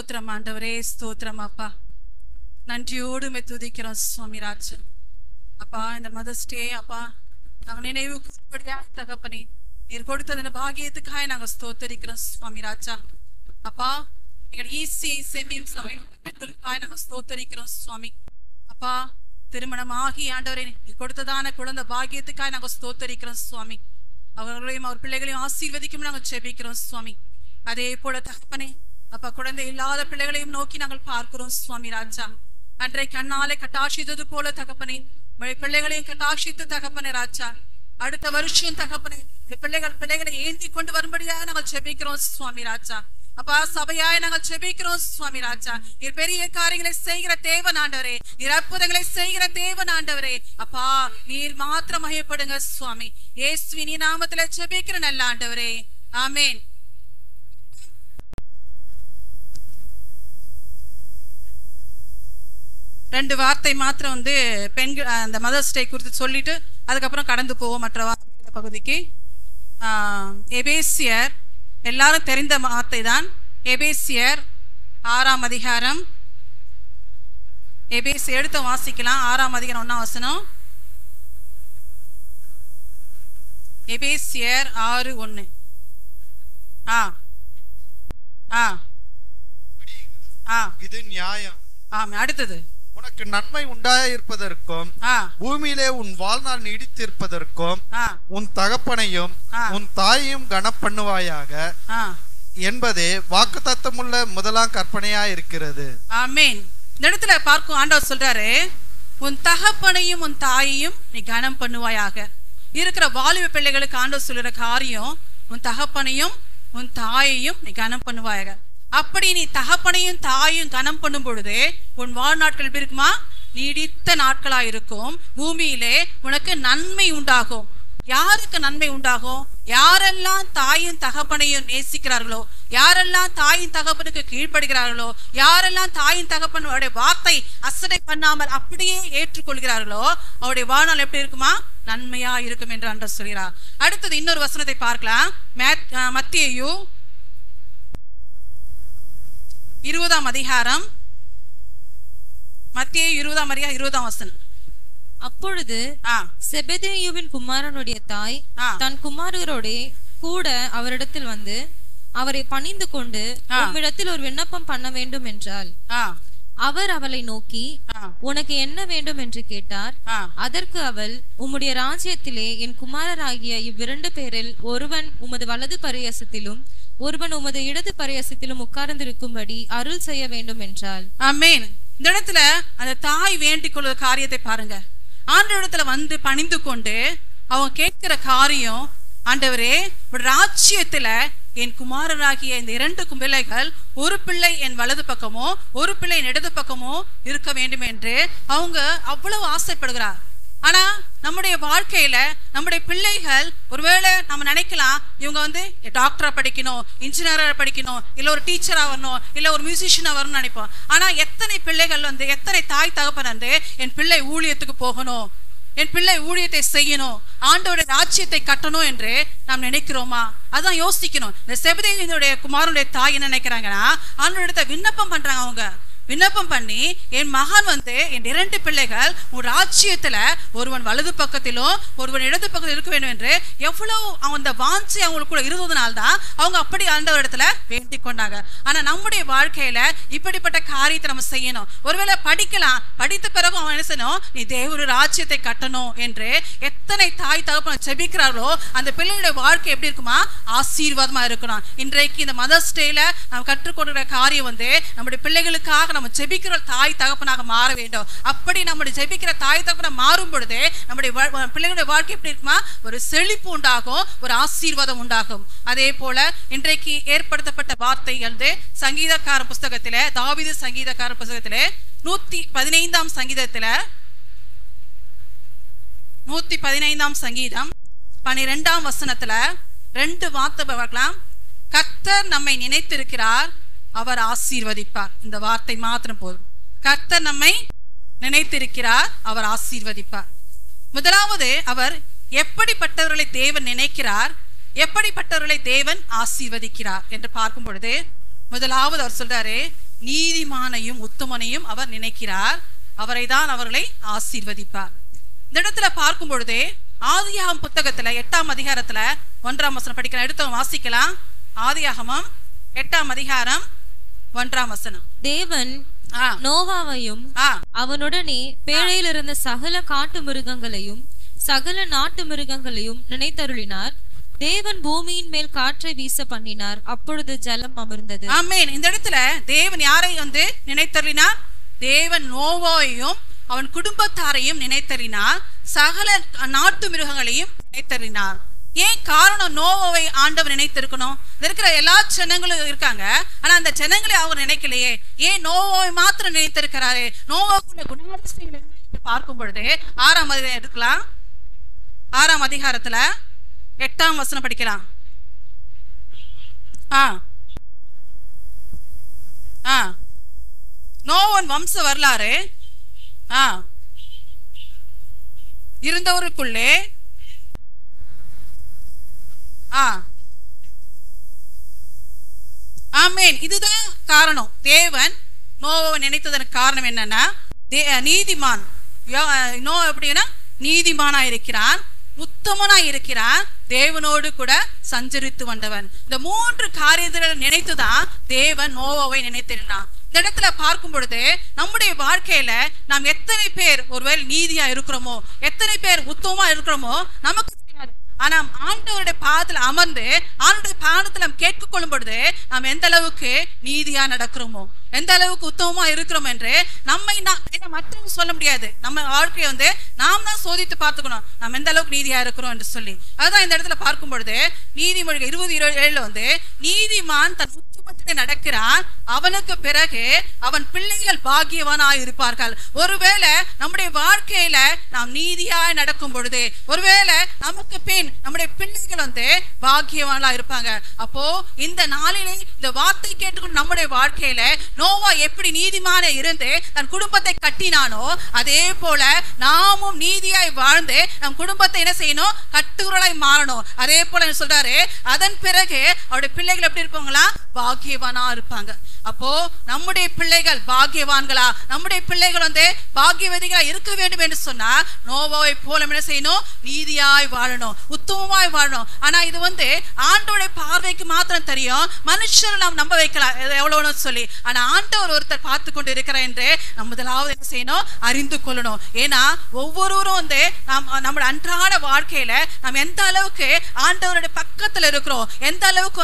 ஸ்தோத்திரம் ஆண்டவரே, ஸ்தோத்திரம் அப்பா. நன்றியோடு துதிக்கிறோம் சுவாமி ராஜா. அப்பா இந்த மதர்ஸ் டே அப்பா நாங்கள் நினைவு கூறும்படியா தகப்பனே நீர் கொடுத்தது இந்த பாகியத்துக்காக நாங்கள் ஸ்தோத்தரிக்கிறோம் சுவாமி ராஜா. அப்பா எங்கள் ஈசி செம்பியும் சபைக்காக நாங்கள் ஸ்தோத்தரிக்கிறோம் சுவாமி. அப்பா திருமணமாகி ஆண்டவரே நீர் கொடுத்ததான குழந்தை பாகியத்துக்காக நாங்கள் ஸ்தோத்தரிக்கிறோம் சுவாமி. அவர்களையும் அவர் பிள்ளைகளையும் ஆசீர்வதிக்கும் நாங்கள் ஜெபிக்கிறோம் சுவாமி. அதே போல தகப்பனே அப்பா குழந்தை இல்லாத பிள்ளைகளையும் நோக்கி நாங்கள் பார்க்கிறோம் சுவாமி ராஜா. அன்றை கண்ணாலே கட்டாட்சித்தது போல தகப்பனே பிள்ளைகளையும் கட்டாட்சித்து தகப்பனே ராஜா. அடுத்த வருஷம் தகப்பனே பிள்ளைகளை ஏந்தி கொண்டு வரும்படியாக நாங்கள் ஜெபிக்கிறோம் சுவாமி ராஜா. அப்பா சபையாய் நாங்கள் ஜெபிக்கிறோம் சுவாமி ராஜா. நீர் பெரிய காரியங்களை செய்கிற தேவன் ஆண்டவரே, நீர் அற்புதங்களை செய்கிற தேவன் ஆண்டவரே. அப்பா நீர் மாத்திரம் மகிமைப்படுங்க சுவாமி. இயேசுவின் நாமத்திலே ஜெபிக்கிற நல்ல ஆண்டவரே, ஆமென். ரெண்டு வார்த்தை மாத்திரம் பெண்கள் அந்த மதர்ஸ் டே குறித்து சொல்லிட்டு அதுக்கப்புறம் கடந்து போவோம் மற்ற பகுதிக்கு. எபேசியர் எல்லாரும் தெரிந்த வார்த்தை தான். எபேசியர் 6ஆம் அதிகாரம். எபேசியர் எடுத்து வாசிக்கலாம். 6ஆம் அதிகாரம் 1ஆம் வசனம். எபேசியர் 6:1. இது நியாயம். ஆமா. அடுத்தது உனக்கு நன்மை உண்டாயிருப்பதற்கும் பூமியிலே உன் வாழ்நாள் நீடித்திருப்பதற்கும் உன் தகப்பனையும் உன் தாயையும் கனப்பண்ணுவாயாக என்பதே வாக்குத்தத்தமுள்ள முதலாம் கற்பனையா இருக்கிறது. ஆமென். இந்த இடத்துல பார்க்கும் ஆண்டவர் சொல்றாரு, உன் தகப்பனையும் உன் தாயையும் நீ கனம் பண்ணுவாயாக. இருக்கிற வாலிப பிள்ளைகளுக்கு ஆண்டவர் சொல்லுற காரியம், உன் தகப்பனையும் உன் தாயையும் நீ கனம் பண்ணுவாயாக. அப்படி நீ தகப்பனையும் தாயும் கனம் பண்ணும் பொழுது உன் வாழ்நாட்கள் எப்படி இருக்குமா? நீடித்த நாட்களா இருக்கும். பூமியிலே உனக்கு நன்மை உண்டாகும். யாருக்கு நன்மை உண்டாகும்? யாரெல்லாம் தாயும் தகப்பனையும் நேசிக்கிறார்களோ, யாரெல்லாம் தாயின் தகப்பனுக்கு கீழ்ப்படுகிறார்களோ, யாரெல்லாம் தாயின் தகப்பனுடைய வார்த்தை அசடை பண்ணாமல் அப்படியே ஏற்றுக்கொள்கிறார்களோ அவருடைய வாழ்நாள் எப்படி இருக்குமா? நன்மையா இருக்கும் என்று ஆண்டவர் சொல்கிறார். அடுத்தது இன்னொரு வசனத்தை பார்க்கலாம். மத்தேயு 20ஆம் அதிகாரம். மத்தேயு 20ஆம் அதிகாரம் 20ஆம் வசனம். அப்பொழுது செபெதேயுவின் குமாரனுடைய தாய் தன் குமாரரோடே கூட அவரிடத்தில் வந்து அவரை பணிந்து கொண்டு உம்மிடத்தில் ஒரு விண்ணப்பம் பண்ண வேண்டும் என்றாள். அவர் அவளை நோக்கி உனக்கு என்ன வேண்டும் என்று கேட்டார். அதற்கு அவள், உம்முடைய ராஜ்யத்திலே என் குமாரராகிய இவ்விரண்டு பேரில் ஒருவன் உமது வலது பரியசத்திலும் ஒருவன் உமது இடது பரியசத்திலும் உட்கார்ந்திருக்கும்படி அருள் செய்ய வேண்டும் என்றாள். ஆமென். இந்த இடத்துல அந்த தாய் வேண்டிக் கொள்ளுற காரியத்தை பாருங்க. ஆண்டவரிடத்துல வந்து பணிந்து கொண்டு அவங்க கேட்கிற காரியம், ஆண்டவரே ராஜ்யத்துல என் குமாரராகிய இந்த 2 பிள்ளைகள், ஒரு பிள்ளை என் வலது பக்கமோ ஒரு பிள்ளை என் இடது பக்கமோ இருக்க வேண்டும் என்று அவங்க அவ்வளவு ஆசைப்படுகிறார். ஆனா நம்முடைய வாழ்க்கையில நம்முடைய பிள்ளைகள் ஒருவேளை நம்ம நினைக்கலாம், இவங்க டாக்டரா படிக்கணும், இன்ஜினியரா படிக்கணும், இல்ல ஒரு டீச்சரா வரணும், இல்ல ஒரு மியூசிஷியனா வரணும்னு நினைப்போம். ஆனா எத்தனை பிள்ளைகள் எத்தனை தாய் தகப்பன் என் பிள்ளை ஊழியத்துக்கு போகணும், என் பிள்ளை ஊழியத்தை செய்யணும், ஆண்டவருடைய ராஜ்யத்தை கட்டணும் என்று நாம் நினைக்கிறோமா? அதான் யோசிக்கணும். இந்த செபதேயுடைய குமாரனுடைய தாய் என்ன நினைக்கிறாங்கன்னா, ஆண்டவரிடத்தை விண்ணப்பம் பண்றாங்க. அவங்க விண்ணப்பம் பண்ணி, என் மகன் என் 2 பிள்ளைகள் உன் ராஜ்யத்துல ஒருவன் வலது பக்கத்திலும் ஒருவன் இடது பக்கத்தில் இருக்க வேண்டும் என்று எவ்வளவு அந்த வாஞ்சை அவங்களுக்குள்ள இருந்ததுனால்தான் அவங்க அப்படி ஆண்டவரிடத்துல வேண்டிக் கொண்டாங்க. ஆனா நம்முடைய வாழ்க்கையில இப்படிப்பட்ட காரியத்தை நம்ம செய்யணும். ஒருவேளை படிக்கலாம், படித்த பிறகு அவன் என்ன செய்யணும்? நீ தேவனுடைய ராஜ்யத்தை கட்டணும் என்று எத்தனை தாய் தகப்பன் ஜெபிக்கிறார்களோ அந்த பிள்ளைகளுடைய வாழ்க்கை எப்படி இருக்குமா? ஆசீர்வாதமா இருக்கணும். இன்றைக்கு இந்த மதர்ஸ் டேல நம்ம கற்றுக்கொள்கிற காரியம் நம்முடைய பிள்ளைகளுக்காக நம்ம ஜெபிக்கிற தாய் தகப்பனாக மாற வேண்டும். அப்படி நம்முடைய ஜெபிக்கிற தாய் தகப்பனாக மாறும் பொழுது நம்முடைய பிள்ளைகளுடைய வாழ்க்கை எப்படி இருக்குமா? ஒரு செழிப்பு உண்டாகும், ஒரு ஆசீர்வாதம் உண்டாகும். அதே போல இன்றைக்கு ஏற்படுத்தப்பட்ட வார்த்தை சங்கீதக்கார புஸ்தகத்திலே, தாவீது சங்கீதக்கார புஸ்தகத்திலே 115ஆம் சங்கீதத்தில 115ஆம் சங்கீதம் 12ஆம் வசனத்துல 2 வார்த்தை பார்க்கலாம். கர்த்தர் நம்மை நினைத்திருக்கிறார், அவர் ஆசீர்வதிப்பார். இந்த வார்த்தை மாத்திரம் போதும். கர்த்தர் நம்மை நினைத்திருக்கிறார், அவர் ஆசீர்வதிப்பார். முதலாவது, அவர் எப்படிப்பட்டவர்களை தேவன் நினைக்கிறார், எப்படிப்பட்டவர்களை தேவன் ஆசீர்வதிக்கிறார் என்று பார்க்கும் பொழுது முதலாவது அவர் சொல்றாரு, நீதிமானையும் உத்தமனையும் அவர் நினைக்கிறார், அவரை தான் அவர்களை ஆசீர்வதிப்பார். இந்த இடத்துல பார்க்கும் பொழுதே ஆதியாகமம் புத்தகத்துல 8ஆம் அதிகாரத்துல 1ஆம் வசனம் படிக்கலாம். எடுத்து வாசிக்கலாம். ஆதியாகமம் 8ஆம் அதிகாரம் 1ஆம் வசனம். தேவன் நோவாவையும் அவனுடனே பேழையில் இருந்த சகல காட்டு மிருகங்களையும் சகல நாட்டு மிருகங்களையும் நினைத்தருளினார். தேவன் பூமியின் மேல் காற்றை வீச பண்ணினார், அப்பொழுது ஜலம் அமர்ந்தது. ஆமென். இந்த இடத்துல தேவன் யாரை நினைத்தருளினார்? தேவன் நோவாவையும் அவன் குடும்பத்தாரையும் நினைத்தறினார், சகல நாட்டு மிருகங்களையும் நினைத்தறினார். ஏன் காரணம்? நோவாவை ஆண்டவர் நினைத்திருக்கணும். இருக்கிற எல்லா ஜனங்களும் இருக்காங்க, ஆனா அந்த ஜனங்களை அவர் நினைக்கலையே. ஏன் நோவாவை மாத்திரம் நினைத்திருக்கிறாரே? நோவாவுக்குள்ள குணாதிசயங்கள் என்ன என்று பார்க்கும் பொழுது 6ஆம் அதிகாரம் எடுக்கலாம். 6ஆம் அதிகாரத்துல 8ஆம் வசனம் படிக்கலாம். நோவன் வம்ச வரலாறு இருந்தவருக்குள்ளே ஆமென். இதுதான் காரணம். தேவன் நோவாவை நினைத்ததற்கு காரணம் என்னன்னா, நீதிமான் நோ எப்படின்னா நீதிமானா இருக்கிறான், உத்தமனா இருக்கிறான், தேவனோடு கூட சஞ்சரித்து வந்தவன். இந்த 3 காரியங்களை நினைத்துதான் தேவன் நோவாவை நினைத்திருந்தான். இந்த இடத்துல பார்க்கும் பொழுது நம்முடைய வாழ்க்கையில நாம் எத்தனை பேர் ஒருவேளை நீதியா இருக்கிறோமோ, எத்தனை பேர் உத்தமமா இருக்கிறோமோ நமக்கு தெரியாது. ஆனா ஆண்டவருடைய பாதத்துல அமர்ந்து ஆண்டவருடைய பாதத்துல நாம் கேட்டுக்கொள்ளும் பொழுது நாம் எந்த அளவுக்கு நீதியா நடக்கிறோமோ, எந்த அளவுக்கு உத்தமமா இருக்கிறோம் என்று நம்மை மற்றவங்க சொல்ல முடியாது. நம்ம வாழ்க்கையை நாம் தான் சோதித்து பார்த்துக்கணும், நாம் எந்த அளவுக்கு நீதியா இருக்கிறோம் என்று சொல்லி. அதுதான் இந்த இடத்துல பார்க்கும் பொழுது நீதிமொழிகள் 20:27 நீதிமான் தன் உத்தமத்திலே நடக்கிறான், அவனுக்கு பிறகு அவன் பிள்ளைகள் பாக்கியவானாய் இருப்பார்கள். ஒருவேளை நம்முடைய வாழ்க்கையில நாம் நீதியாய் நடக்கும் பொழுது ஒருவேளை நமக்கு பின் நம்முடைய பிள்ளைகள் பாக்கியவானா இருப்பாங்க. அப்போ இந்த நாளிலே இந்த வார்த்தை கேட்டுக்கொண்டு நம்முடைய வாழ்க்கையில நோவா எப்படி நீதிமான இருந்து தன் குடும்பத்தை கட்டினானோ அதே போல நாமும் நீதியாய் வாழ்ந்து நம் குடும்பத்தை என்ன செய்யணும்? கட்டுரையாய் மாறணும். அதே போல சொல்றாரு, அதன் பிறகு அவருடைய பிள்ளைகள் எப்படி இருப்பாங்களா? பாக்கியவானா இருப்பாங்க. அப்போ நம்முடைய பிள்ளைகள் பாக்கியவான்களா, நம்முடைய பிள்ளைகள் பாக்கியவதிகளா இருக்க வேண்டும் என்று சொன்னா நோவாவை போல என்ன செய்யணும்? நீதியாய் வாழணும், உத்தமமாய் வாழணும். ஆனா இது ஆண்டவருடைய பார்வைக்கு மாத்திரம் தெரியும், மனுஷரை நாம் நம்ப வைக்கலாம் எவ்வளவு சொல்லி. ஆனா ஆண்டவர் ஒருத்தர் பார்த்து கொண்டு இருக்கிறார் என்று நம்ம முதலாவது என்ன செய்யணும்? அறிந்து கொள்ளணும். ஏன்னா ஒவ்வொருவரும் நம்முடைய அன்றாட வாழ்க்கையில நாம் எந்த அளவுக்கு ஆண்டவருடைய பக்கத்துல இருக்கிறோம், எந்த அளவுக்கு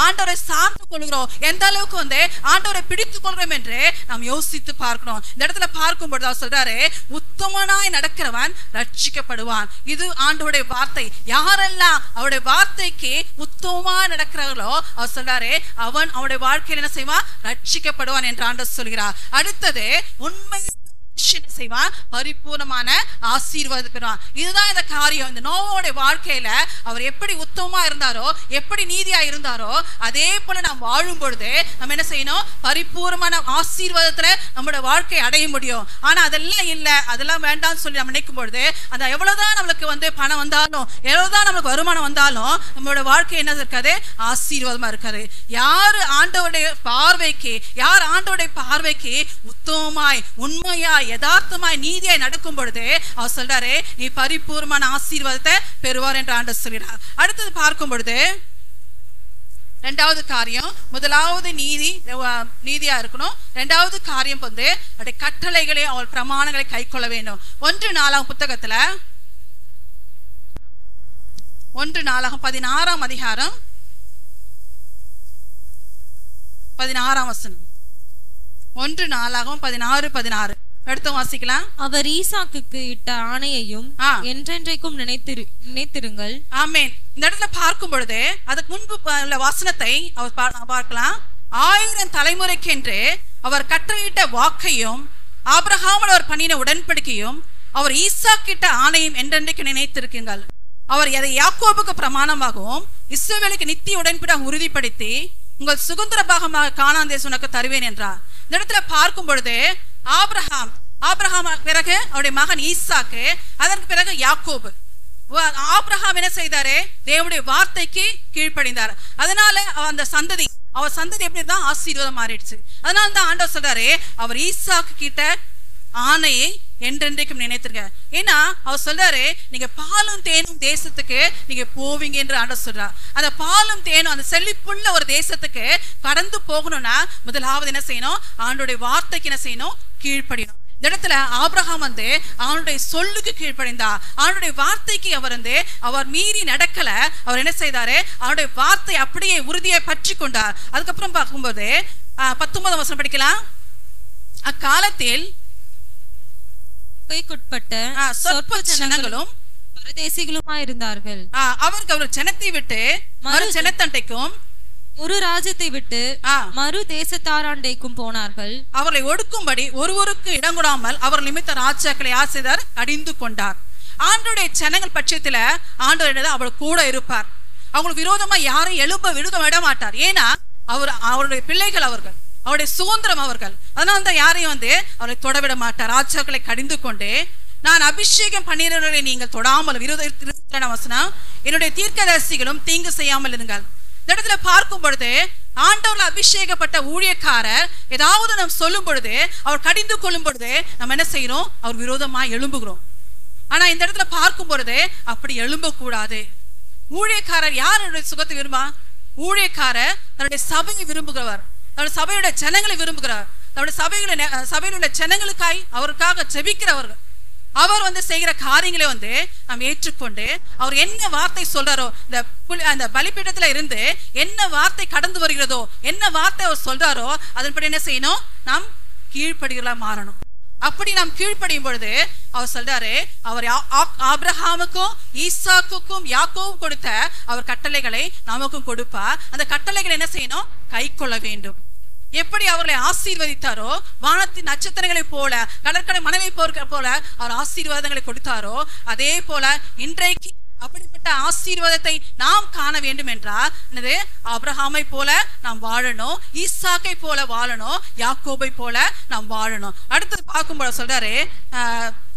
ஆண்டவரை சார்ந்து கொள்கிறோம், எந்த அளவுக்கு ஆண்டவரை பிடித்துக் கொள்கிறோம் என்று நாம் யோசித்து பார்க்கணும். இந்த இடத்துல பார்க்கும் பொழுது அவர் சொல்றாரு, உத்தமனாய் நடக்கிறவன் ரட்சிக்கப்படுவான். இது ஆண்டவருடைய வார்த்தை. யாரெல்லாம் அவருடைய வார்த்தைக்கு உத்தமமா நடக்கிறார்களோ அவர் சொல்றாரு, அவன் அவருடைய வாழ்க்கையில் என்ன செய்வான்? ரட்சிக்கப்படுவான் என்று ஆண்டவர் சொல்கிறார். அடுத்தது உண்மை செய்வான், பரிபூர்ணமான ஆசீர்வாதம் பெறுவான். இதுதான் இந்த காரியம். இந்த நோவோட வாழ்க்கையில அவர் எப்படி உத்தமமா இருந்தாரோ, எப்படி நீதியா இருந்தாரோ அதே போல நாம் வாழும் பொழுது நம்ம என்ன செய்யணும்? பரிபூர்ணமான ஆசீர்வாதத்துல நம்மளோட வாழ்க்கை அடைய முடியும். ஆனா அதெல்லாம் இல்ல, அதெல்லாம் வேண்டாம்னு சொல்லி நம்ம நினைக்கும் பொழுது அந்த எவ்வளவுதான் நம்மளுக்கு பணம் வந்தாலும், எவ்வளவுதான் நம்மளுக்கு வருமானம் வந்தாலும் நம்மளோட வாழ்க்கை என்ன இருக்காது? ஆசீர்வாதமா இருக்காது. யார் ஆண்டவருடைய பார்வைக்கு உத்தமமாய் உண்மையாய் யதார்த்தமாய் நீதியாய் நடக்கும் பொழுது அவர் சொல்றாரு, நீ பரிபூர்ணமான ஆசீர்வாதத்தை பெறுவார் என்று ஆண்டவர் சொல்கிறார். அடுத்தது பார்க்கும் பொழுது இரண்டாவது காரியம், முதலாவது நீதியா இருக்கணும். இரண்டாவது காரியம் அவருடைய கட்டளைகளை அவள் பிரமாணங்களை கை கொள்ள வேண்டும். 1 நாளாகமம் புத்தகத்துல 1 நாளாகமம் 16ஆம் அதிகாரம் 16ஆம் வசனம். 1 நாளாகமம் 16:16 எடுத்து வாசிக்கலாம். அவர் ஈசாக்குக்கு இட்ட ஆணையையும் என்றென்றைக்கும் நினைத்திருங்கள். ஆமென். இந்த இடத்துல பார்க்கும் பொழுது அதுக்கு முன்பு உள்ள வசனத்தை அவர் பார்க்கலாம். 1000 தலைமுறைக்கென்று அவர் கட்டளையிட்ட வாக்கையும் ஆபிரகாமோடு அவர் பண்ணின உடன்படிக்கையும் அவர் ஈசாக்கிட்ட ஆணையும் என்றென்றைக்கு நினைத்திருக்கீங்கள். அவர் அதை யாக்கோபுக்கு பிரமாணமாகவும் இஸ்ரவேலுக்கு நித்திய உடன்படிக்கையாக உறுதிப்படுத்தி உங்கள் சுதந்திர பாகமாக கானான் தேசம் உனக்கு தருவேன் என்றார். இந்த இடத்துல பார்க்கும் பொழுது ஆபிரகாம் பிறகு அவருடைய மகன் ஈசாக்கு, அதற்கு பிறகு யாக்கோபு. ஆபிரகாம் என்ன செய்தாரு? தேவனுடைய வார்த்தைக்கு கீழ்ப்படிந்தார். அதனால அந்த சந்ததி அவர் சந்ததி எப்படி தான் ஆசீர்வாதம் மாறிடுச்சு. அதனால தான் ஆண்டவர் சொல்றாரு, அவர் ஈசாக்கு கிட்ட ஆணையை என்றென்றைக்கும் நினைத்திருக்க. ஏன்னா அவர் சொல்றாரு, நீங்க பாலும் தேனும் தேசத்துக்கு நீங்க போவீங்க என்று ஆண்டவர் சொல்றார். அந்த பாலும் தேனும் அந்த செழிப்புள்ள ஒரு தேசத்துக்கு கடந்து போகணும்னா முதலாவது என்ன செய்யணும்? ஆண்டோடைய வார்த்தைக்கு என்ன செய்யணும்? கீழ்ப்படியணும். இந்த இடத்துல ஆபிரகாம் வந்து அவனுடைய சொல்லுக்கு கீழ்ப்படிந்தா, அவனுடைய வார்த்தைக்கு அவர் மீறி நடக்கல. அவர் என்ன செய்தாரு? அவனுடைய வார்த்தை அப்படியே உறுதியை பற்றி கொண்டார். அதுக்கப்புறம் பார்க்கும்போது 19 வசனம் படிக்கலாம். அக்காலத்தில் கைக்குட்பட்ட சொற்ப ஜனங்களும் பரதேசிகளுமா இருந்தார்கள். அவர்கள் ஜனத்தை விட்டு மறு ஜனத்தண்டைக்கும் ஒரு ராஜ்யத்தை விட்டு மறு தேசத்தாராண்டைக்கும் போனார்கள். அவர்களை ஒடுக்கும்படி ஒருவருக்கு இடம் கொடாமல் அவர் நிமித்த ராஜாக்களை ஆசிரியர் அடிந்து கொண்டார். ஆண்டோடைய ஜனங்கள் பட்சத்துல ஆண்டவர் அவர் கூட இருப்பார். அவங்களுக்கு விரோதமா யாரும் எழுப்ப விட மாட்டார். ஏன்னா அவருடைய பிள்ளைகள், அவருடைய சுதந்திரம் அவர்கள். அதனால தான் யாரையும் அவரை தொடவிட மாட்டார். ராஜாக்களை கடிந்து கொண்டு, நான் அபிஷேகம் பண்ணினவர்களை நீங்கள் தொடாமல், 22 வசனம், என்னுடைய தீர்க்கதரிசிகளும் தீங்கு செய்யாமல் இருங்கள். இந்த இடத்துல பார்க்கும் பொழுது ஆண்டவர்ல அபிஷேகப்பட்ட ஊழியக்காரர் ஏதாவது நாம் சொல்லும் பொழுது, அவர் கடிந்து கொள்ளும் பொழுது நம்ம என்ன செய்யறோம்? அவர் விரோதமா எழும்புகிறோம். ஆனா இந்த இடத்துல பார்க்கும் பொழுது அப்படி எழும்ப கூடாது. ஊழியக்காரர் யாருடைய சுகத்தை விரும்பா? ஊழியக்காரர் தன்னுடைய சபையை விரும்புகிறவர், தன்னுடைய சபையுடைய ஜனங்களை விரும்புகிறார். தன்னுடைய சபையில் உள்ள ஜனங்களுக்காய் அவருக்காக ஜெபிக்கிறவர்கள். அவர் செய்கிற காரியங்களை நாம் ஏற்றுக்கொண்டு, அவர் என்ன வார்த்தை சொல்றாரோ, அந்த பலிபீடத்துல இருந்து என்ன வார்த்தை கடந்து வருகிறதோ, என்ன வார்த்தை அவர் சொல்றாரோ அதன்படி என்ன செய்யணும்? நாம் கீழ்ப்படிகளா மாறணும். அப்படி நாம் கீழ்ப்படியும் பொழுது அவர் சொல்றாரு, அவர் ஆபிரகாமுக்கும் ஈசாக்குக்கும் யாக்கோவும் கொடுத்த அவர் கட்டளைகளை நமக்கும் கொடுப்பார். அந்த கட்டளைகளை என்ன செய்யணும்? கை கொள்ள வேண்டும். எப்படி அவர்களை ஆசீர்வதித்தாரோ, வானத்தின் நட்சத்திரங்களை போல, கடற்கரை மணலை போல அவர் ஆசீர்வாதங்களை கொடுத்தாரோ, அதே போல இன்றைக்கு அப்படிப்பட்ட ஆசீர்வாதத்தை நாம் காண வேண்டும் என்றால் ஆபிரகாமை போல நாம் வாழணும், ஈசாக்கை போல வாழணும், யாக்கோபை போல நாம் வாழணும். அடுத்தது பார்க்கும்போது சொல்றாரு,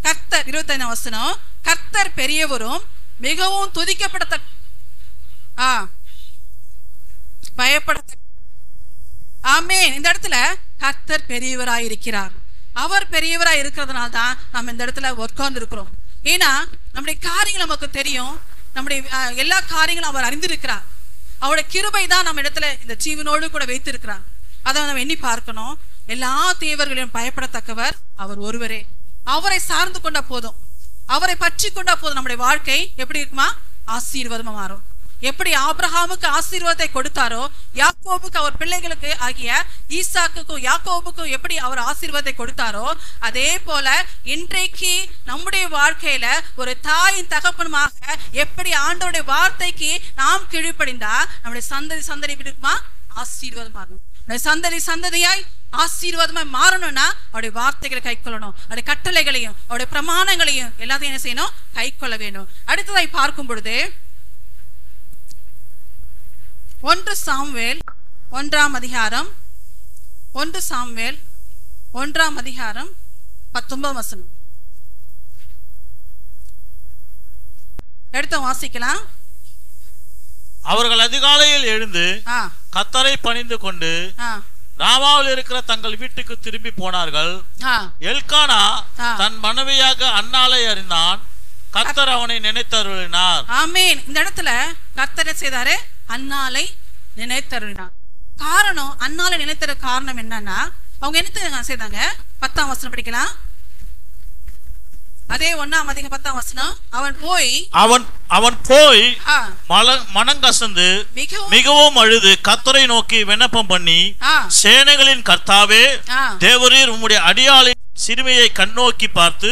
கர்த்தர் 25 வசனம், கர்த்தர் பெரியவரும் மிகவும் துதிக்கப்படத்தக்க பயப்படத்தக்க. ஆமென். இந்த இடத்துல கர்த்தர் பெரியவராய் இருக்கிறார். அவர் பெரியவராய் இருக்கிறதுனால தான் நம்ம இந்த இடத்துல உட்கார்ந்து இருக்கிறோம். ஏன்னா நம்முடைய காரியங்கள் நமக்கு தெரியும், நம்முடைய எல்லா காரியங்களும் அவர் அறிந்திருக்கிறார். அவருடைய கிருபை தான் நம்ம இடத்துல இந்த ஜீவனோடு கூட வைத்திருக்கிறார். அதை நம்ம எண்ணி பார்க்கணும். எல்லா தேவர்களையும் பயப்படத்தக்கவர் அவர் ஒருவரே. அவரை சார்ந்து கொண்டா போதும், அவரை பற்றி கொண்டா போதும். நம்முடைய வாழ்க்கை எப்படி இருக்குமா? ஆசீர்வாதமா மாறும். எப்படி ஆபிரகாமுக்கு ஆசீர்வாதத்தை கொடுத்தாரோ, யாக்கோபுக்கு அவர் பிள்ளைகளுக்கு ஆகிய ஈசாக்குக்கும் யாக்கோபுக்கும் எப்படி அவர் ஆசீர்வாதத்தை கொடுத்தாரோ, அதே போல இன்றைக்கு நம்முடைய வாழ்க்கையில ஒரு தாயின் தகப்பனுமாக எப்படி ஆண்டவருடைய வார்த்தைக்கு நாம் கீழ்ப்படிந்தா நம்முடைய சந்ததி இருக்குமா? ஆசீர்வாதமாகும். சந்ததி சந்ததியாய் ஆசீர்வாதமாய் மாறணும்னா அவருடைய வார்த்தைகளை கை கொள்ளணும். அவருடைய கட்டளைகளையும் அவருடைய பிரமாணங்களையும் எல்லாத்தையும் என்ன செய்யணும்? கை கொள்ள வேண்டும். அடுத்ததாய் பார்க்கும் பொழுது 1 சாமுவேல் 1 அதிகாரம் 19 வசனம் எடுத்து வாசிக்கலாம். அவர்கள் அதிகாலையில் எழுந்து கர்த்தரை பணிந்து கொண்டு ராமாவில் இருக்கிற தங்கள் வீட்டுக்கு திரும்பி போனார்கள். எல்கானா தன் மனைவியாக அன்னாளை அறிந்தான். கர்த்தர் அவனை நினைத்தருளினார். ஆமென். இந்த இடத்துல கர்த்தர் செய்தாரு, அன்னாளை நினைத்தருளினார். காரணம், அன்னாளை நினைத்தற காரணம் என்னன்னா, அவங்க என்ன செய்தாங்க? 10ஆம் வசனம் படிக்கலாம். அதே 1ஆம் அதிகாரம் 10ஆம் வசனம், அவன் போய் மனங்கசந்து மிகவும் அழுது கர்த்தரை நோக்கி விண்ணப்பம் பண்ணி, சேனைகளின் கர்த்தாவே, தேவரீர் உம்முடைய அடியாளின் சிறுமையை கண்ணோக்கி பார்த்து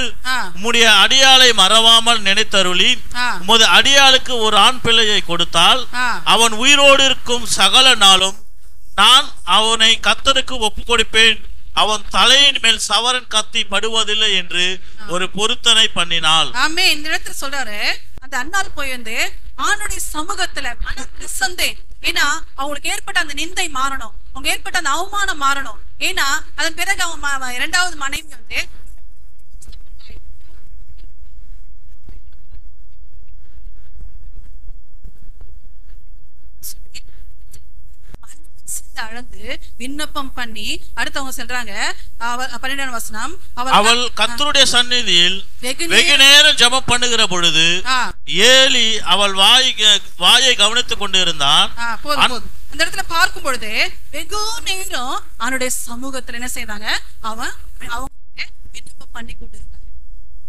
உம்முடைய அடியாளை மறவாமல் நினைத்தருளி உமது அடியாளுக்கு ஒரு ஆண் பிள்ளையை கொடுத்தால் அவன் உயிரோடு இருக்கும் சகல நாளும் நான் அவனை கர்த்தருக்கு ஒப்பு கொடுப்பேன். அவன் தலையின் மேல் சவரன் கத்தி படுவதில்லை என்று ஒரு பொருத்தனை பண்ணினாள். ஆமென். இந்த இடத்துல சொல்றாரு, அந்த அன்னாள் போய் ஆணுடைய சமூகத்துல மனசந்தே, ஏன்னா அவங்களுக்கு ஏற்பட்ட அந்த நிந்தை மாறணும், அவங்க ஏற்பட்ட அந்த அவமானம் மாறணும். ஏன்னா அதன் பிறகு அவன் 2வது மனைவி அளந்து விண்ணப்பம் பண்ணி அடுத்தவங்க சொல்றாங்க 12ஆம் வசனம், அவள் கர்த்தருடைய சந்நிதியில் வெகு நேரம் ஜெபம் பண்ணுகிற பொழுது ஏலி அவள் வாயை கவனித்துக் கொண்டு இருந்தான். அந்த இடத்துல பார்க்கும் பொழுது வெகு நேரம் அவனுடைய சமூகத்துல என்ன செய்தாங்க, அவங்க விண்ணப்பம் பண்ணி கொண்டு இருந்தாங்க.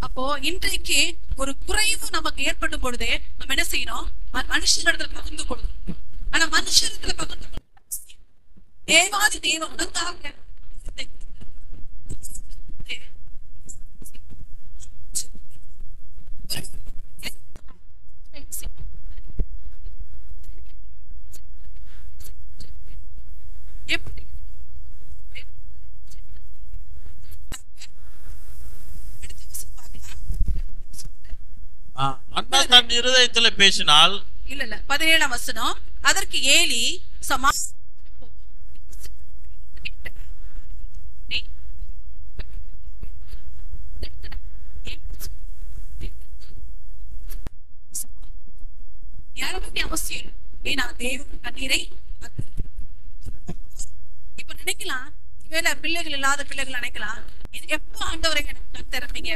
அப்போ இன்றைக்கு ஒரு குறைவு நமக்கு ஏற்படும் பொழுதே நம்ம என்ன செய்யணும், மனுஷனிடத்துல பகிர்ந்து கொள்ளணும். ஆனா மனுஷனிடத்துல பகிர்ந்து கொள்ள தேவாதி தேவன் உணர்ந்தாங்க. எப்படி அண்ணா தன் இருதயத்துல பேசினால் இல்ல 17ஆம் வசனம், அதற்கு ஏலி அவசியம். ஏன்னா தேவன் கண்ணீரை இப்ப நினைக்கலாம், வேலை பிள்ளைகள் இல்லாத பிள்ளைகள் நினைக்கலாம், எப்ப ஆண்டவரை எனக்கு திறப்பீங்க,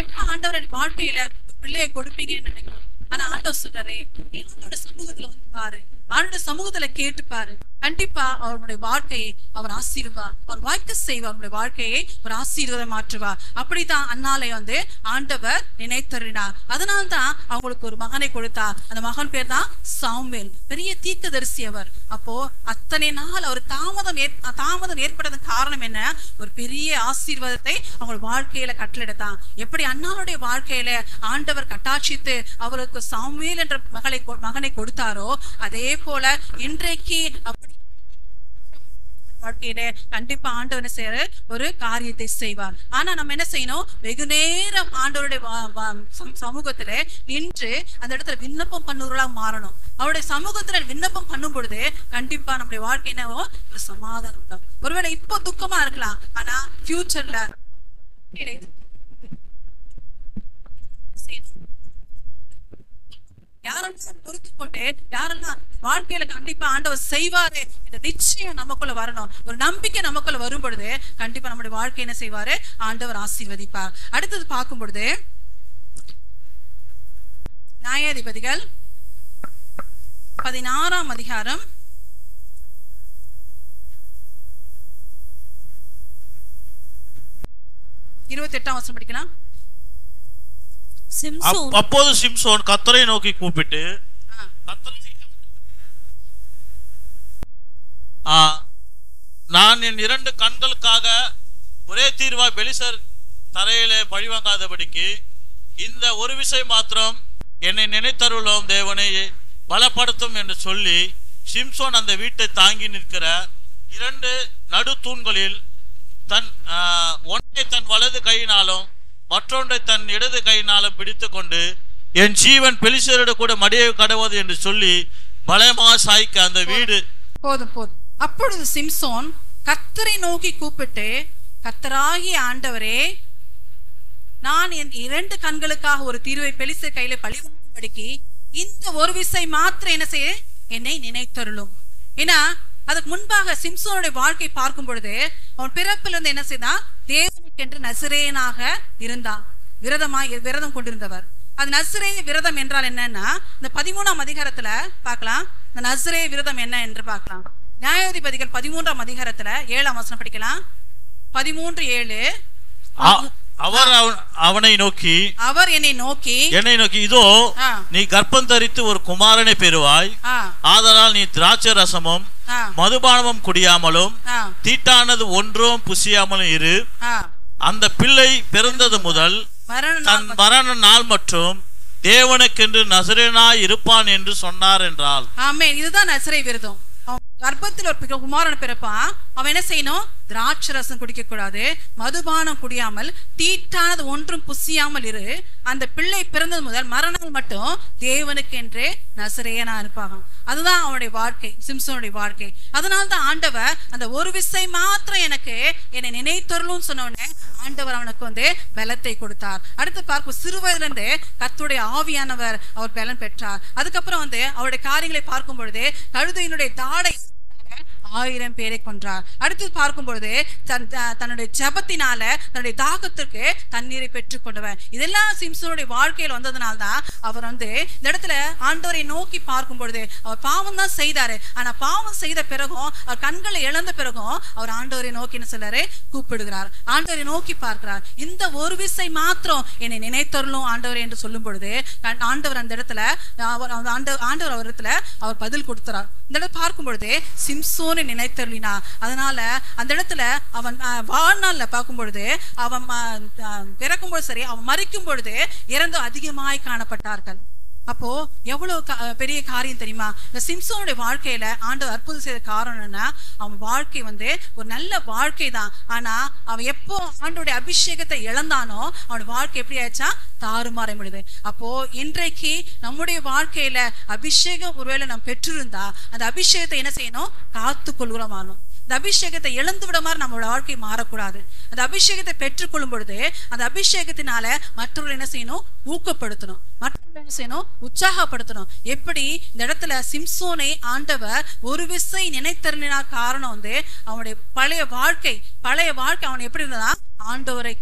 எப்ப ஆண்டவரை வாழ்க்கையில பிள்ளையை கொடுப்பீங்கன்னு நினைக்கலாம். ஆனா ஆண்டவர் சொல்றாரு, ஆண்டோட சமூகத்துல வந்து பாரு, ஆண்டோட சமூகத்துல கேட்டு பாரு, கண்டிப்பா அவருடைய வாழ்க்கையை அவர் ஆசீர்வா, அவர் வாய்க்க செய்வா, அவருடைய வாழ்க்கையை ஒரு ஆசீர்வாதம் மாற்றுவா. அப்படித்தான் அன்னாலை வந்து ஆண்டவர் நினைத்தறினார். அதனால்தான் அவங்களுக்கு ஒரு மகனை கொடுத்தார். அந்த மகன் பேர் தான் சாமுவேல், பெரிய தீர்க்கதரிசி அவர். அப்போ அத்தனை நாள் அவர் தாமதம் ஏற்பட்டதன் காரணம் என்ன, ஒரு பெரிய ஆசீர்வாதத்தை அவங்க வாழ்க்கையில கட்டளெடுத்தான். எப்படி அன்னாளுடைய வாழ்க்கையில ஆண்டவர் கட்டாட்சித்து அவருக்கு சாமுவேல் என்ற மகனை கொடுத்தாரோ, அதே போல இன்றைக்கு அப்படி வாழ்க்கையில கண்டிப்பா ஆண்டவர் செய்யற ஒரு காரியத்தை செய்வார். ஆனா நம்ம என்ன செய்யணும், வெகு நேரம் ஆண்டவருடைய சமூகத்துல நின்று அந்த இடத்துல விண்ணப்பம் பண்ணுறவர்களா மாறணும். அவருடைய சமூகத்துல விண்ணப்பம் பண்ணும் பொழுது கண்டிப்பா நம்முடைய வாழ்க்கை என்னவோ ஒரு சமாதானம் தான். ஒருவேளை இப்போ துக்கமா இருக்கலாம், ஆனா ஃபியூச்சர்ல யாரெல்லாம் பொறுத்து கொண்டு யாரெல்லாம் வாழ்க்கையில கண்டிப்பா ஆண்டவர் செய்வாரு என்ற நிச்சயம் நமக்குள்ள வரணும். ஒரு நம்பிக்கை நமக்குள்ள வரும் பொழுது கண்டிப்பா நம்முடைய வாழ்க்கை என்ன செய்வாரு, ஆண்டவர் ஆசீர்வதிப்பார். அடுத்தது பார்க்கும் பொழுது நியாயாதிபதிகள் 16ஆம் அதிகாரம் 28ஆம் வசனம் படிக்கலாம். அப்போது சிம்சோன் கர்த்தரை நோக்கி கூப்பிட்டு, நான் என் 2 கண்களுக்காக ஒரே தீர்வாய் பெலிஸ்தர் தரையிலே பழிவாங்காதபடிக்கு இந்த ஒரு விஷயம் மாத்திரம் என்னை நினைத்தருளும் தேவனை பலப்படுத்தும் என்று சொல்லி, சிம்சோன் அந்த வீட்டை தாங்கி நிற்கிற 2 நடு தூண்களில் ஒன்றை தன் வலது கையினாலும் மற்றொன்றை தன் இடது கையினாலும் பிடித்து கொண்டு, என் ஜீவன் பெலிஸ்தரோடு கூட மடியை கடவுது என்று சொல்லி பலமாக சாய்க்க அந்த வீடு போதும். அப்பொழுது சிம்சோன் கர்த்தரை நோக்கி கூப்பிட்டு, கர்த்தராகிய ஆண்டவரே, நான் என் 2 கண்களுக்காக ஒரு தீர்வை பெலிஸ்தர் கையில பழிவாங்கும்படிக்கு இந்த ஒரு விசை மாத்திரம் என்ன செய்ய என்னை நினைத்தருளும். ஏன்னா அதுக்கு முன்பாக சிம்சோனுடைய வாழ்க்கை பார்க்கும் பொழுது அவன் பிறப்பிலிருந்து என்ன செய்தான், தேவனுக்கென்று நசரேயனாக இருந்தான், விரதம் கொண்டிருந்தவர். அது நசரேய விரதம் என்றால் என்னன்னா, இந்த 13ஆம் அதிகாரத்துல பார்க்கலாம். இந்த நசரேய விரதம் என்ன என்று பார்க்கலாம். நியாயாதிபதிகள் 13ஆம் அதிகாரத்துல 7ஆம் வசனம் படிக்கலாம். 13:7. அவர் என்னை நோக்கி இதோ நீ கர்ப்பம் தரித்து ஒரு குமாரனை பெறுவாய், ஆதலால் நீ திராட்சை ரசமும் மதுபானமும் குடியாமலும் தீட்டானது ஒன்றும் புசியாமலும் இரு. அந்த பிள்ளை பிறந்தது முதல் தன் மரண நாள் மற்றும் தேவனுக்கென்று நசரேயனாய் இருப்பான் என்று சொன்னார் என்றால். ஆமென். இதுதான் நசரேய விரதம். கர்ப்பத்தில் ஒரு குமாரன் பிறப்பான், அவன் என்ன செய்யணும், திராட்சை ரசம் குடிக்க கூடாது, மதுபானம் குடியாமல் தீட்டானது ஒன்றும் புசியாமல் இரு. அந்த பிள்ளை பிறந்தது முதல் மரணம் மட்டும் தேவனுக்கு என்றே நசரேயனா இருப்பாங்க. அதுதான் அவனுடைய வாழ்க்கை, சிம்சோனுடைய வாழ்க்கை. அதனால்தான் ஆண்டவர் அந்த ஒரு விசை மாத்திரம் எனக்கு என்னை நினைத்தருளும் சொன்னவனே ஆண்டவர் அவனுக்கு வந்து பலத்தை கொடுத்தார். அடுத்து பார்க்கும், சிறு வயதிலிருந்து கர்த்தருடைய ஆவியானவர் அவர் பலன் பெற்றார். அதுக்கப்புறம் வந்து அவருடைய காரியங்களை பார்க்கும் பொழுது கழுதையினுடைய தாடை 1000 பேரை கொன்றார். அடுத்து பார்க்கும் பொழுது தன்னுடைய ஜபத்தினால தன்னுடைய தாகத்திற்கு தண்ணீரை பெற்றுக் கொண்டவர். இதெல்லாம் சிம்சோனுடைய வாழ்க்கையில் வந்ததுனால்தான் அவர் இந்த இடத்துல ஆண்டவரை நோக்கி பார்க்கும் பொழுது அவர் பாவம் தான் செய்தாரு. ஆனா பாவம் செய்த பிறகும் அவர் கண்களை இழந்த பிறகும் அவர் ஆண்டவரை நோக்கி என்ன சொல்றாரு, கூப்பிடுகிறார், ஆண்டவரை நோக்கி பார்க்கிறார். இந்த ஒரு விசை மாத்திரம் என்னை நினைத்தருளும் ஆண்டவர் என்று சொல்லும் பொழுது ஆண்டவர் அந்த இடத்துல ஆண்டவர் அவர் இடத்துல அவர் பதில் கொடுத்தார். இந்த இடத்துல பார்க்கும் பொழுது சிம்சோனை நினைத்தருளினா. அதனால அந்த இடத்துல அவன் வாழ்நாள்ல பார்க்கும் பொழுது அவன் பிறக்கும் பொழுது சரி, அவன் மரிக்கும் பொழுது இறந்து அதிகமாய் காணப்பட்டார்கள். அப்போ எவ்வளவு பெரிய காரியம் தெரியுமா? இந்த சிம்சோனுடைய வாழ்க்கையில ஆண்டவர் அற்புதம் செய்த காரணம் என்னன்னா, அவன் வாழ்க்கை ஒரு நல்ல வாழ்க்கை தான். ஆனா அவன் எப்போ ஆண்டோடைய அபிஷேகத்தை இழந்தானோ அவனுடைய வாழ்க்கை எப்படி ஆயிடுச்சா, தாறுமாற முடியுது. அப்போ இன்றைக்கு நம்முடைய வாழ்க்கையில அபிஷேகம் ஒருவேளை நாம் பெற்றிருந்தா அந்த அபிஷேகத்தை என்ன செய்யணும், காத்து கொள்கிறோம். அந்த அபிஷேகத்தை இழந்து விட மாதிரி நம்மளோட வாழ்க்கை மாறக்கூடாது. அந்த அபிஷேகத்தை பெற்றுக்கொள்ளும் பொழுது அந்த அபிஷேகத்தினால மற்றவர்கள் என்ன செய்யணும், ஊக்கப்படுத்தணும், மற்றவர்கள் என்ன செய்யணும், உற்சாகப்படுத்தணும். எப்படி இந்த இடத்துல சிம்சோனை ஆண்டவர் ஒரு விசை நினைத்தருளினா காரணம் அவனுடைய பழைய வாழ்க்கை அவன் எப்படி இருந்ததா, ஆண்டவரை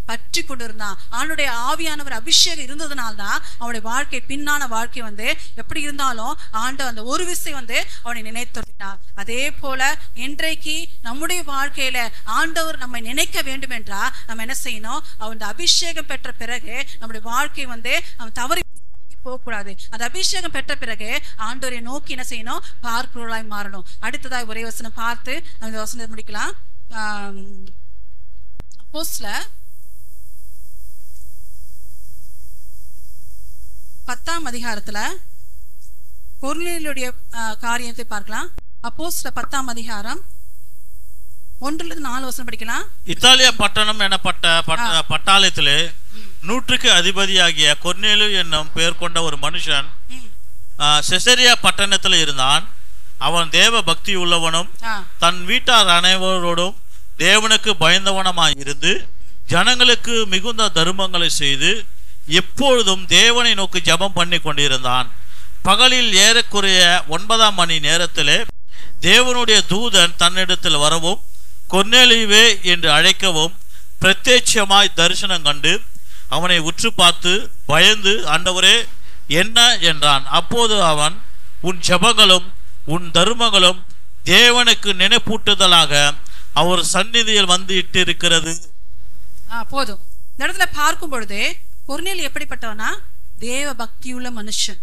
பற்றி கொண்டிருந்தான். அவனுடைய ஆவியானவர் அபிஷேகம் இருந்ததுனால்தான் அவனுடைய வாழ்க்கை பின்னான வாழ்க்கை எப்படி இருந்தாலும் ஆண்டவர் அந்த ஒரு விசை அவனை நினைத்தருளினார். அதே போல இன்றைக்கு நம்முடைய வாழ்க்கையில ஆண்டவர் நம்மை நினைக்க வேண்டும் என்றா நம்ம என்ன செய்யணும், அவன் அபிஷேகம் பெற்ற பிறகு நம்முடைய வாழ்க்கை அவன் தவறி போகக்கூடாது. அந்த அபிஷேகம் பெற்ற பிறகு ஆண்டவரை நோக்கி என்ன செய்யணும், பார்க்கிறவர்களாய் மாறணும். அடுத்ததாய் ஒரே வசனம் பார்த்து அந்த வசனத்தை முடிக்கலாம். அப்போஸ்தல 10ஆம் அதிகாரத்துல கொர்நேலியுடைய காரியத்தை பார்க்கலாம். அப்போஸ்தல 10ஆம் அதிகாரம் 1-4 வசனம் படிக்கலாம். இத்தாலியா பட்டணம் எனப்பட்ட பட்டாளத்திலே 100க்கு அதிபதியாகிய கொர்நேலியு என்னும் பெயர் கொண்ட ஒரு மனுஷன் செசரியா பட்டணத்தில் இருந்தான். அவன் தேவ பக்தி உள்ளவனும் தன் வீட்டார் அனைவரோடும் தேவனுக்கு பயந்தவனமாய் இருந்து ஜனங்களுக்கு மிகுந்த தர்மங்களை செய்து எப்பொழுதும் தேவனை நோக்கி ஜெபம் பண்ணி கொண்டிருந்தான். பகலில் ஏறக்குறைய 9ஆம் மணி நேரத்திலே தேவனுடைய தூதன் தன்னிடத்தில் வரவும் கொர்நேலியுவே என்று அழைக்கவும் பிரத்யட்சமாய் தரிசனம் கண்டு அவனை உற்று பார்த்து பயந்து, ஆண்டவரே என்ன என்றான். அப்போது அவன், உன் ஜெபங்களும் உன் தர்மங்களும் தேவனுக்கு நினைப்பூட்டுதலாக அவர் சந்நிதியில் இட்டு இருக்கிறது. போதும். இந்த இடத்துல பார்க்கும் பொழுது கொர்நேலியு எப்படிப்பட்டவனா, தேவ பக்தியுள்ள மனுஷன்.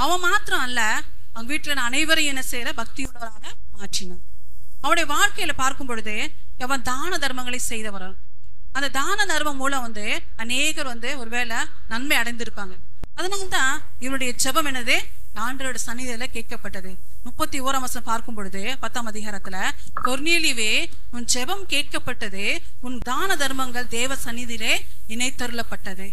அவன் மாத்திரம் அல்ல, அவங்க வீட்டுல அனைவரையும் என்ன செய்யற பக்தியுள்ளவராக மாற்றினான். அவனுடைய வாழ்க்கையில பார்க்கும் பொழுது அவன் தான தர்மங்களை செய்தவன். அந்த தான தர்மம் மூலம் அநேகர் ஒருவேளை நன்மை அடைந்திருப்பாங்க. அதனால்தான் இவனுடைய ஜெபம் என்னது, ஆண்டவரோட சந்நிதியில கேட்கப்பட்டது. 31ஆம் வசனம் பார்க்கும் பொழுது 10ஆம் அதிகாரத்துல, கொர்நேலியுவே உன் ஜெபம் கேட்கப்பட்டது, உன் தான தர்மங்கள் தேவ சந்நிதியிலே இணைத்தருளப்பட்டது.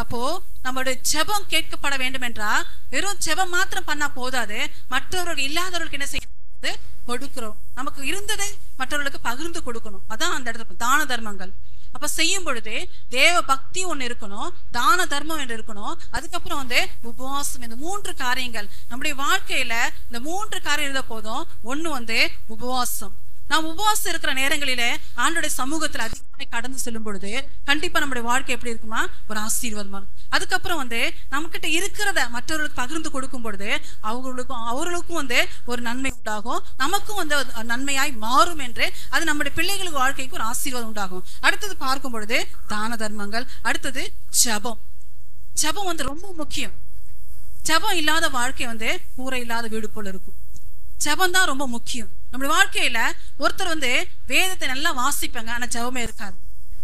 அப்போ நம்மளுடைய ஜெபம் கேட்கப்பட வேண்டும் என்றால் வெறும் ஜெபம் மாத்திரம் பண்ணா போதாது, மற்றவர்கள் இல்லாதவர்களுக்கு என்ன செய்யணும், கொடுக்கிறோம். நமக்கு இருந்ததை மற்றவர்களுக்கு பகிர்ந்து கொடுக்கணும். அதான் அந்த இடத்துல தான தர்மங்கள். அப்ப செய்யும் பொழுது தேவ பக்தி ஒண்ணு இருக்கணும், தான தர்மம் என்று இருக்கணும், அதுக்கப்புறம் உபவாசம். இந்த 3 காரியங்கள் நம்முடைய வாழ்க்கையில, இந்த 3 காரியம் இருந்த போதும். ஒண்ணு உபவாசம். நாம் உபவாசம் இருக்கிற நேரங்களிலே ஆண்டோடைய சமூகத்துல அதிகமாய் கடந்து செல்லும் பொழுது கண்டிப்பா நம்முடைய வாழ்க்கை எப்படி இருக்குமா, ஒரு ஆசீர்வாதமா. அதுக்கப்புறம் நம்மகிட்ட இருக்கிறத மற்றவர்களுக்கு பகிர்ந்து கொடுக்கும் பொழுது அவர்களுக்கும் ஒரு நன்மை உண்டாகும், நமக்கும் நன்மையாய் மாறும் என்று அது நம்முடைய பிள்ளைகளுக்கு வாழ்க்கைக்கு ஒரு ஆசீர்வாதம் உண்டாகும். அடுத்தது பார்க்கும் பொழுது தான தர்மங்கள். அடுத்தது ஜெபம். ஜெபம் ரொம்ப முக்கியம். ஜெபம் இல்லாத வாழ்க்கை கூரை இல்லாத வீடு போல இருக்கும். ஜெபம் தான் ரொம்ப முக்கியம். நம்முடைய வாழ்க்கையில ஒருத்தர் வேதத்தை நல்லா வாசிப்பாங்க, ஆனா ஜெபமே இருக்காது.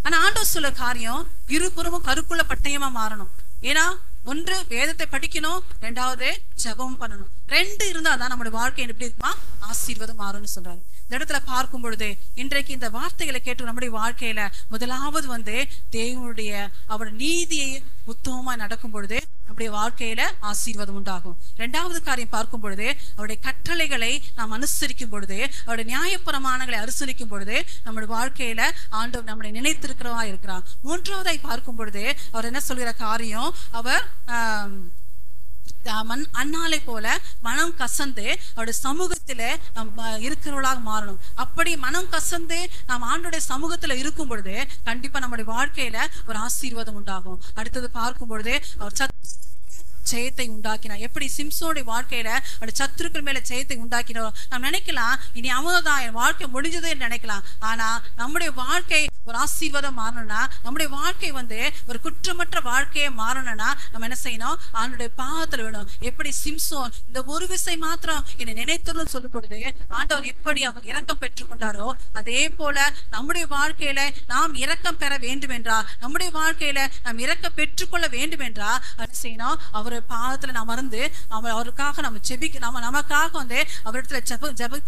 ஆனா ஆண்டவர் சொல்ல காரியம் இருபுறமும் கருக்குள்ள பட்டயமா மாறணும். ஏன்னா ஒன்று வேதத்தை படிக்கணும், 2வது ஜெபம் பண்ணணும். 2 இருந்தாதான் நம்முடைய வாழ்க்கை எப்படி இருக்குமா, ஆசீர்வாதம் மாறும்னு சொல்றாரு. இந்த இடத்துல பார்க்கும் பொழுது இன்றைக்கு இந்த வார்த்தைகளை கேட்டு நம்முடைய வாழ்க்கையில முதலாவது தேவனுடைய அவருடைய நீதியை உத்தமமா நடக்கும் பொழுது நம்முடைய வாழ்க்கையில ஆசீர்வாதம் உண்டாகும். 2வது காரியம் பார்க்கும் பொழுது அவருடைய கட்டளைகளை நாம் அனுசரிக்கும் பொழுது, அவருடைய நியாயப்பிரமாணங்களை அனுசரிக்கும் பொழுது நம்முடைய வாழ்க்கையில ஆண்டவர் நம்மளை நினைத்திருக்கிறவா இருக்கிறார். 3வதாய் பார்க்கும் பொழுது அவர் என்ன சொல்கிற காரியம், அவர் அன்னாலை போல மனம் கசந்து அவருடைய சமூகத்திலே நாம் இருக்கிறவர்களாக மாறணும். அப்படி மனம் கசந்து நாம் ஆண்டோடைய சமூகத்துல இருக்கும் பொழுது கண்டிப்பா நம்முடைய வாழ்க்கையில ஒரு ஆசீர்வாதம் உண்டாகும். அடுத்தது பார்க்கும் பொழுது அவர் ஜெயத்தை உண்டாக்கினார். எப்படி சிம்சோனுடைய வாழ்க்கையில அவருடைய சத்துருக்கள் மேல ஜெயத்தை உண்டாக்கினாரோ நாம் நினைக்கலாம் இனி அவங்கதான் என் வாழ்க்கை முடிஞ்சது என்று நினைக்கலாம். ஆனா நம்முடைய வாழ்க்கை ஒரு ஆசீர்வாதம் மாறணும்னா, நம்முடைய வாழ்க்கை ஒரு குற்றமற்ற வாழ்க்கையை மாறணும்னா நம்ம என்ன செய்யணும்? ஆண்டோடைய பாதத்துல விடணும். எப்படி சிம்சோன் இந்த ஒரு விசை மாத்திரம் என்னை நினைத்தருன்னு சொல்லப்படுது, ஆண்டவர் எப்படி அவர் இரக்கம் பெற்றுக் கொண்டாரோ அதே போல நம்முடைய வாழ்க்கையில நாம் இரக்கம் பெற வேண்டும் என்றால், நம்முடைய வாழ்க்கையில நாம் இரக்கம் பெற்றுக்கொள்ள வேண்டும் என்றால் என்ன செய்யணும்? அவர் பாதத்துல நாம் மறந்து அவருக்காக நம்ம நமக்காக அவரிடத்துல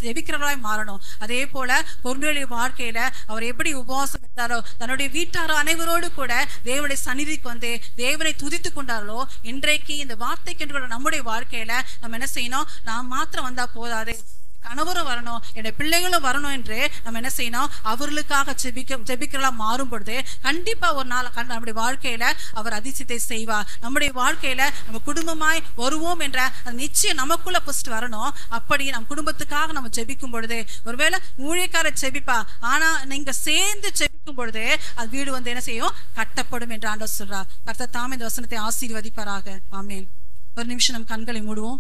ஜெபிக்கிறவராய் மாறணும். அதே போல கொர்நேலியு வாழ்க்கையில அவர் எப்படி உபவாசம் இருந்தாரோ, தன்னுடைய வீட்டார் அனைவரோடு கூட தேவனுடைய சந்நிதிக்கு தேவனை துதித்து கொண்டார்களோ, இன்றைக்கு இந்த வார்த்தைக்கு நம்முடைய வாழ்க்கையில நம்ம என்ன செய்யணும்? நாம் மாத்திரம் வந்தா போதாது, கணவரும் வரணும், என்னுடைய பிள்ளைகளும் வரணும் என்று நம்ம என்ன செய்யணும்? அவர்களுக்காக ஜெபிக்கிறா மாறும் பொழுது கண்டிப்பா ஒரு நாள் நம்முடைய வாழ்க்கையில அவர் அதிசயத்தை செய்வார். நம்முடைய வாழ்க்கையில நம்ம குடும்பமாய் வருவோம் என்ற நிச்சயம் நமக்குள்ள ஃபர்ஸ்ட் வரணும். அப்படி நம் குடும்பத்துக்காக நம்ம ஜெபிக்கும் பொழுது, ஒருவேளை ஊழியக்காரர் ஜெபிப்பா, ஆனா நீங்க சேர்ந்து ஜெபிக்கும் பொழுது அது வீடு என்ன செய்யும்? கட்டப்படும் என்று ஆண்டவர் சொல்றார். கர்த்தர் தாமே இந்த வசனத்தை ஆசீர்வதிப்பாராக. ஆமென். ஒரு நிமிஷம் நம் கண்களை மூடுவோம்.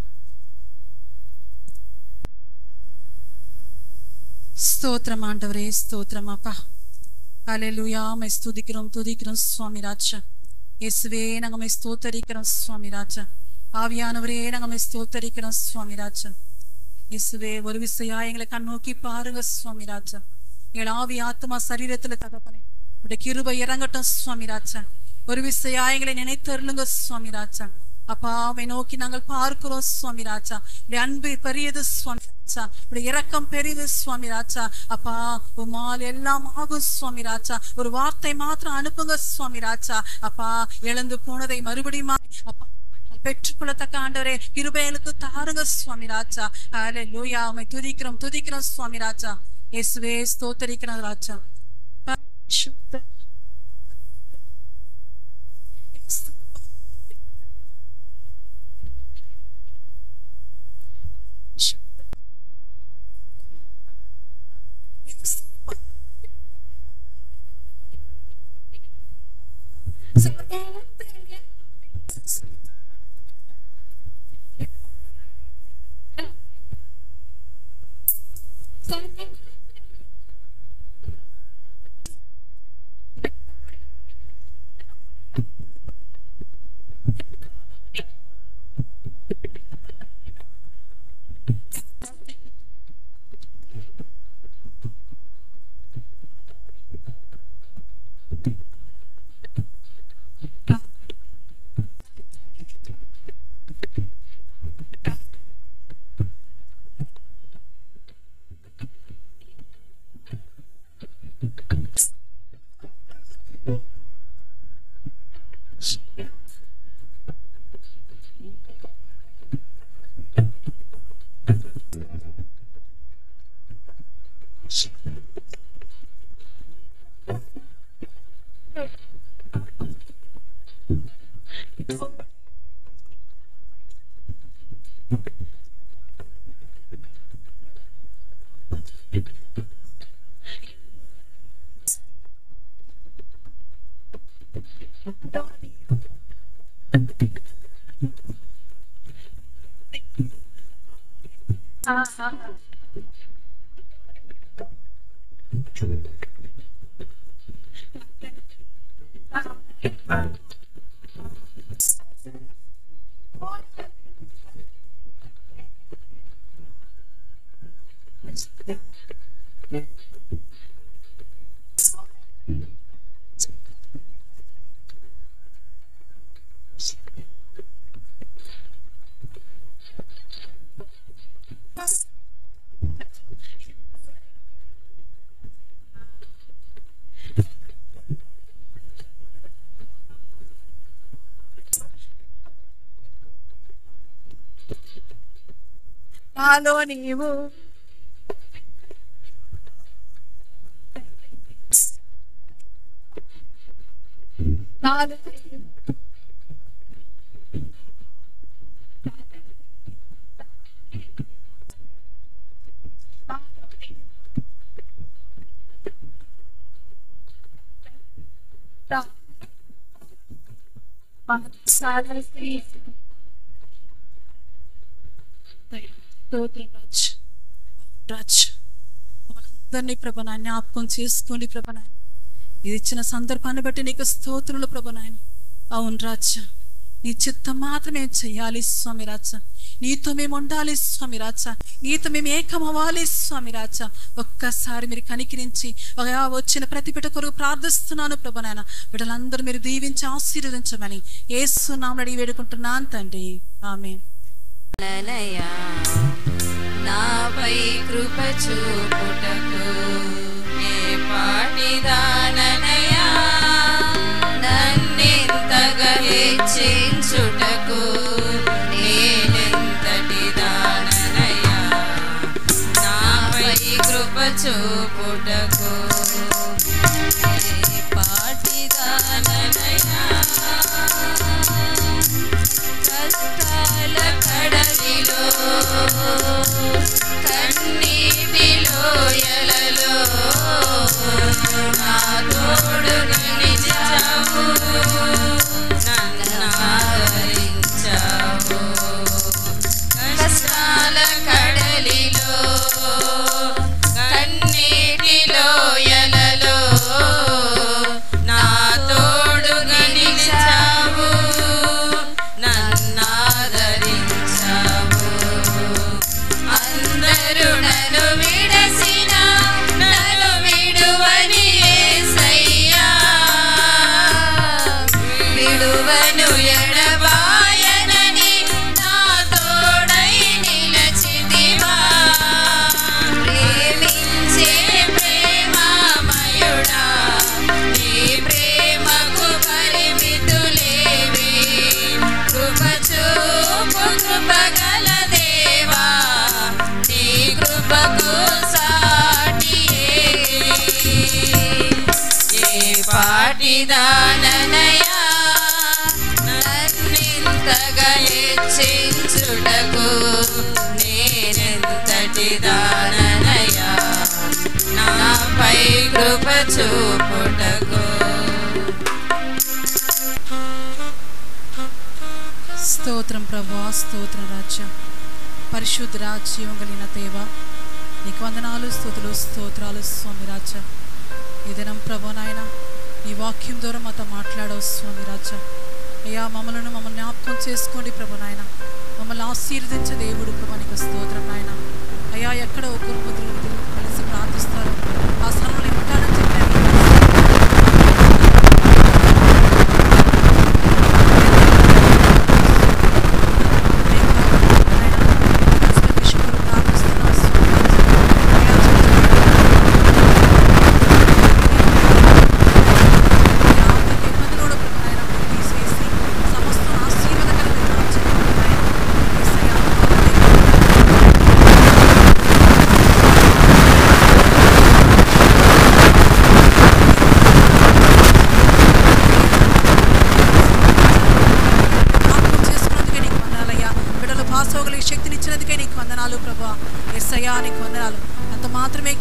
ஸ்தோத்திரம் ஆண்டவரே, ஸ்தோத்திரம் அப்பா. ஹல்லேலூயா. மை துதிக்கிறோம் சுவாமி ராஜா. இயேசுவே நாங்க மை ஸ்தோத்தரிக்கிறோம் சுவாமி ராஜா. ஆவியானவரே நாங்க மை ஸ்தோத்தரிக்கிறோம் சுவாமி ராஜா. இயேசுவே ஒரு விசையா எங்களை கண்ணோக்கி பாருங்க சுவாமி ராஜா. எங்கள் ஆவி ஆத்மா சரீரத்துல தகப்பனே உடைய கிருபை இறங்கட்டும் சுவாமி ராஜா. ஒரு விசையா எங்களை நினைத்தருளுங்க சுவாமி ராஜா. அப்பாவை நோக்கி நாங்கள் பார்க்கிறோம் சுவாமி ராஜா. உடைய அன்பு பெரியது சுவாமி ராஜா, உடைய இரக்கம் பெரியது சுவாமி ராஜா. அப்பா உமால் எல்லாம் ஆகும் சுவாமி ராஜா. ஒரு வார்த்தை மாத்திரம் அனுப்புங்க சுவாமி ராஜா. அப்பா இழந்து போனதை மறுபடியும் அப்பா பெற்றுக்கொள்ளத்தக்க ஆண்டவரே கிருபைகளுக்கு தாருங்க சுவாமி ராஜா. ஹல்லேலூயா. உம்மை துதிக்கிறோம் சுவாமி ராஜா. இயேசுவே ஸ்தோத்திரிக்கிறோம் ராஜா. Halo నీవు నాలో అందరినీ ప్రభు నాయన జ్ఞాపకం చేసుకోండి ప్రభు నాయన. ఇది ఇచ్చిన సందర్భాన్ని బట్టి నీకు స్తోత్రములు ప్రభు నాయన. అవును రాజా, నీ చిత్తం మాత్రమే చేయాలి స్వామి రాజా. నీతో మేము ఉండాలి స్వామి రాజా. నీతో మేము ఏకమవ్వాలి స్వామి రాజా. ఒక్కసారి మీరు కనికరించి వచ్చిన ప్రతి బిడ్డ కొరకు ప్రార్థిస్తున్నాను ప్రభు నాయన. బిడ్డలందరూ మీరు దీవించి ఆశీర్వదించమని యేసు నామమున అడిగి వేడుకుంటున్నాను తండ్రి. ఆమేన్. నాపై కృప చూపుటకు నే పాటిదాననయా, నన్నెంతగా హెచ్చించుటకు నేనెంతటి దాననయా. నాపై కృప చూపుటకు నే పాటిదాననయా. కష్టాల కడలిలో కన్నీటిలో ఎలలో నా తోడు నిలిచావు, నన్ను ఆదరించావు. కష్టాల కడలిలో కన్నీటిలో ఎలలో నా తోడు నిలిచావు, నన్ను ఆదరించావు. అందరూ నన్ను విడసిన నన్ను విడువని యేసయ్యా, విడువను ఎడబాయనని నా తోడై నిలచితివా. ప్రేమించే ప్రేమమయుడా, నీ ప్రేమకు పరిమితులేవి. కృప చూపు కృపగల దేవా, నీ కృపకు సాటియే. ఏ పాటిదాననయా, నన్నెంతగా హెచ్చించుటకు నేనెంతటి దాననయా. నాపై కృప చూపుటకు. స్తోత్రం ప్రభా, స్తోత్రం రాజా. పరిశుద్ధ రాజ్యం కలిగిన దేవ, నీకు వందనాలు, స్తుతులు, స్తోత్రాలు స్వామి రాజా. ఈ దినం ప్రభు నాయన నీ వాక్యం ద్వారా మాతో మాట్లాడవు స్వామి రాజా. అయ్యా, మమ్మల్ని జ్ఞాపకం చేసుకోండి ప్రభు నాయన. మమ్మల్ని ఆశీర్వదించే దేవుడు ప్రభు, నీకు స్తోత్రం నాయన. అయ్యా, ఎక్కడ ఒకరు ముద్రలు కలిసి ప్రార్థిస్తారు ఆ స్థలంలో ఉంటానని చెప్పాను.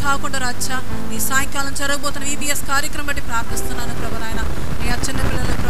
కాకుండా రాజా, ఈ సాయంకాలం జరగబోతున్న VBS కార్యక్రమం బట్టి ప్రార్థిస్తున్నాను ప్రభు నాయన. ఈ చిన్న పిల్లలకు